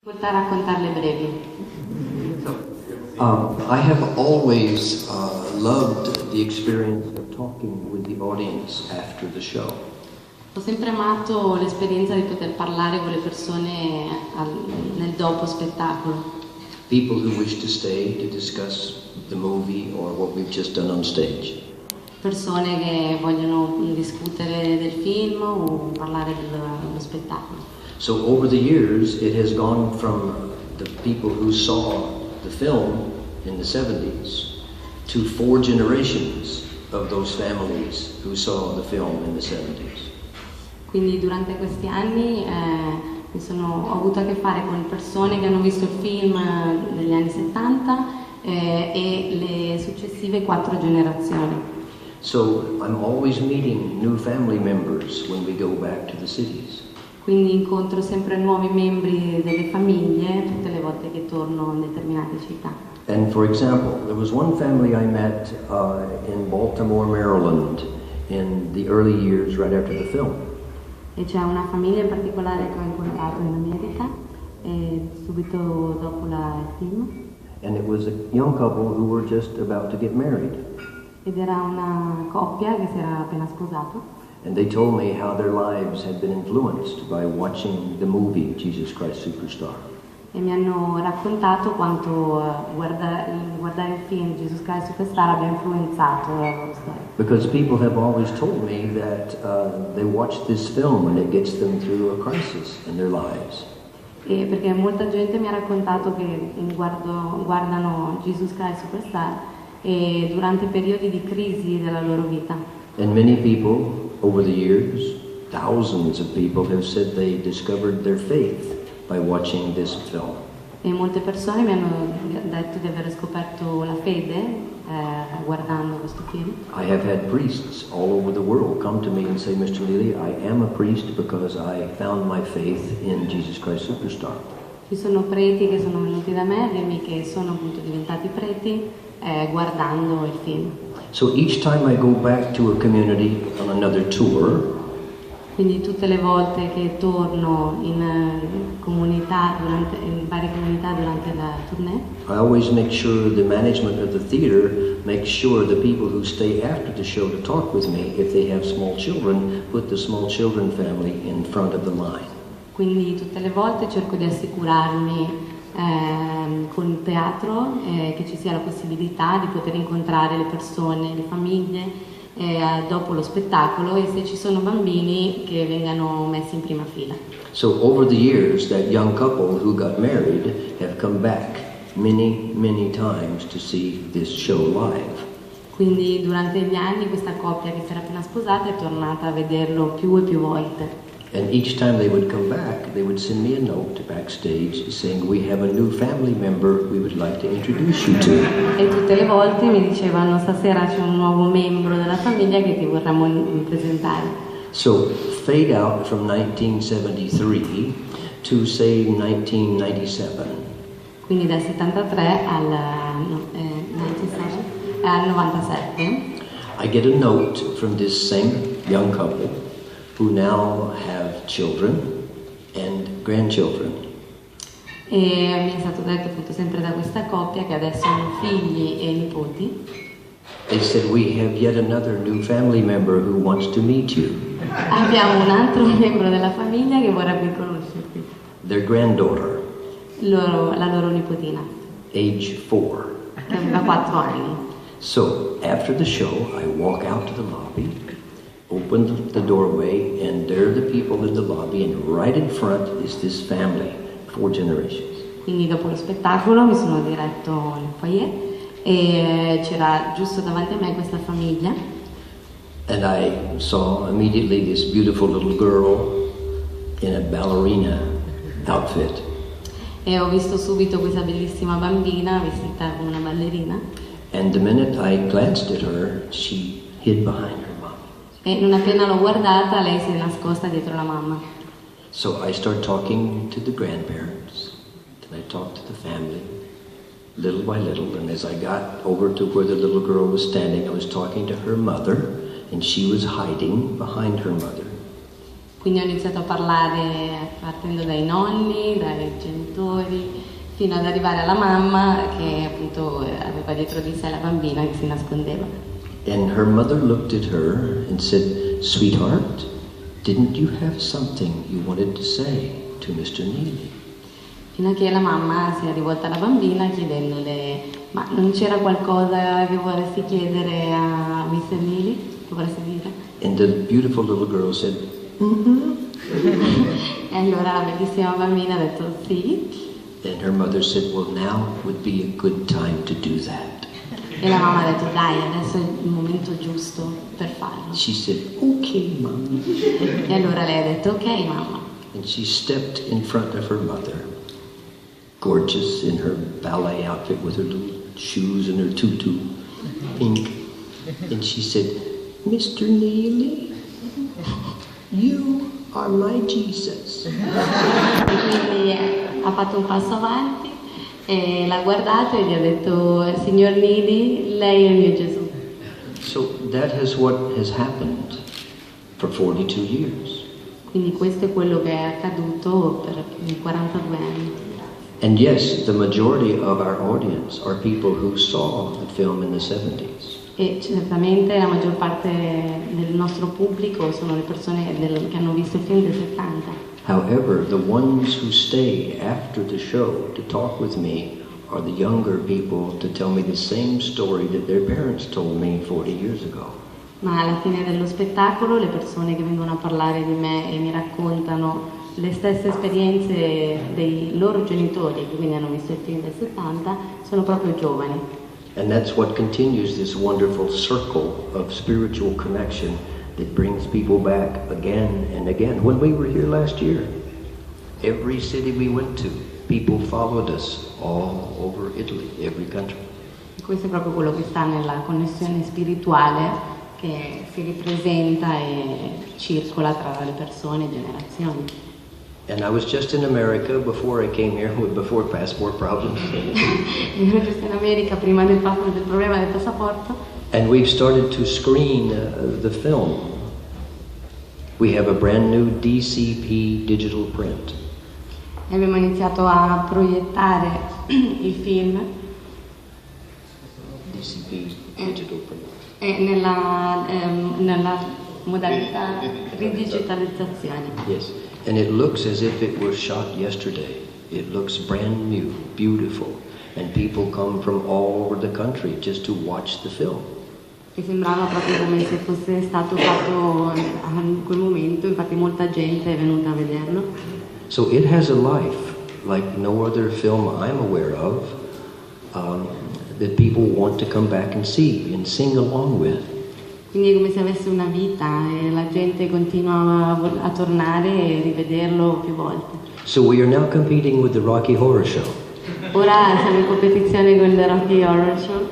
Raccontarle brevi. I have always loved the experience of talking with the audience after the show. Ho sempre amato l'esperienza di poter parlare con le persone nel dopo spettacolo. People who wish to stay to discuss the movie or what we've just done on stage. Persone che vogliono discutere del film o parlare dello spettacolo. So over the years it has gone from the people who saw the film in the 70s to 4 generations of those families who saw the film in the 70s. Quindi durante questi anni ho avuto a che fare con persone che hanno visto il film negli anni 70 e le successive 4 generazioni. So I'm always meeting new family members when we go back to the cities. Quindi incontro sempre nuovi membri delle famiglie tutte le volte che torno in determinate città. And for example, there was one family I met in Baltimore, Maryland in the early years right after the film. E c'è una famiglia in particolare che ho incontrato in America subito dopo il film. And it was a young couple who were just about to get married. Ed era una coppia che si era appena sposato. And they told me how their lives had been influenced by watching the movie Jesus Christ Superstar. E mi hanno raccontato quanto guardare il film Jesus Christ Superstar abbia influenzato la loro storia. Because people have always told me that they watch this film and it gets them through a crisis in their lives. E perché molta gente mi ha raccontato che guardano Jesus Christ Superstar e durante periodi di crisi della loro vita. And many people over the years, thousands of people have said they discovered their faith by watching this film. E molte persone mi hanno detto di aver scoperto la fede guardando questo film. I have had priests all over the world come to me and say, Mr. Neeley, I am a priest because I found my faith in Jesus Christ Superstar. Ci sono preti che sono venuti da me a dirmi che sono appunto diventati preti guardando il film. So each time I go back to a community on another tour, quindi tutte le volte che torno in varie comunità durante la tournée, I always make sure the management of the theater makes sure the people who stay after the show to talk with me, if they have small children, put the small children family in front of the line. Quindi tutte le volte cerco di assicurarmi con il teatro che ci sia la possibilità di poter incontrare le persone, le famiglie dopo lo spettacolo e se ci sono bambini che vengano messi in prima fila. So over the years that young couple who got married have come back many times to see this show live. Quindi durante gli anni questa coppia che si era appena sposata è tornata a vederlo più e più volte. And each time they would come back, they would send me a note backstage saying, we have a new family member we would like to introduce you to. E tutte le volte mi dicevano, stasera c'è un nuovo membro della famiglia che ti vorremmo presentare. So, fade out from 1973 to say 1997. Quindi dal 73 al 97. I get a note from this same young couple who now have children and grandchildren. E mi è stato detto appunto sempre da questa coppia che adesso hanno figli e nipoti. They said, we have yet another new family member who wants to meet you. Abbiamo un altro membro della famiglia che vorrebbe conoscerti. Their granddaughter. La loro nipotina. Age 4. Che aveva 4 anni. So, after the show, I walk out to the lobby, open the doorway, and there are the people in the lobby, and right in front is this family, 4 generations. Quindi dopo lo spettacolo mi sono diretto nel foyer e c'era giusto davanti a me questa famiglia. And I saw immediately this beautiful little girl in a ballerina outfit. E ho visto subito questa bellissima bambina vestita come una ballerina. And the minute I glanced at her, she hid behind her mom. E non appena l'ho guardata, lei si è nascosta dietro la mamma. So I start talking to the grandparents, and I talked to the family, little by little, and as I got over to where the little girl was standing, I was talking to her mother, and she was hiding behind her mother. Quindi ho iniziato a parlare partendo dai nonni, dai genitori, fino ad arrivare alla mamma che appunto aveva dietro di sé la bambina che si nascondeva. And her mother looked at her and said, "Sweetheart, didn't you have something you wanted to say to Mr. Neeley?" Fino a che la mamma si è rivolta alla bambina chiedendole: ma non c'era qualcosa che vorresti chiedere a Mr. Neeley? Che vorresti dire? And the beautiful little girl said, "Mm-hmm." E allora la bellissima bambina ha detto sì. And her mother said, "Well, now would be a good time to do that." E la mamma ha detto dai, adesso è il momento giusto per farlo. She said, "Okay, Mommy." E allora lei ha detto ok mamma. And she stepped in front of her mother, gorgeous in her ballet outfit with her little shoes and her tutu, pink. And she said, "Mr. Neeley, you are my Jesus." E quindi ha fatto un passo avanti e l'ha guardato e gli ha detto: signor Neeley, lei è il mio Gesù. So that is what has happened for 42 years. Quindi questo è quello che è accaduto per 42 anni. And yes, the majority of our audience are people who saw the film in the 70s. E certamente la maggior parte del nostro pubblico sono le persone che hanno visto il film del 70. However, the ones who stay after the show to talk with me are the younger people to tell me the same story that their parents told me 40 years ago. Ma alla fine dello spettacolo le persone che vengono a parlare di me e mi raccontano le stesse esperienze dei loro genitori, che quindi hanno visto il film del 70, sono proprio giovani. And that's what continues this wonderful circle of spiritual connection that brings people back again and again. When we were here last year, every city we went to, people followed us all over Italy, every country. Questo è proprio quello che sta nella connessione spirituale che si ripresenta e circola tra le persone e generazioni. And I was just in America before I came here before passport problems. Ero giusto in America prima del problema del passaporto. And we've started to screen the film. We have a brand new DCP digital print. E abbiamo iniziato a proiettare il film DCP digital print. Nella modalità ridigitalizzazione. Yes, and it looks as if it was shot yesterday. It looks brand new, beautiful, and people come from all over the country just to watch the film. Che sembrava proprio come se fosse stato fatto in quel momento, infatti molta gente è venuta a vederlo. So it has a life like no other film I'm aware of, that people want to come back and see and sing along with. Quindi è come se avesse una vita e la gente continua a tornare e rivederlo più volte. So we are now competing with the Rocky Horror Show. Ora siamo in competizione con il Rocky Horror Show.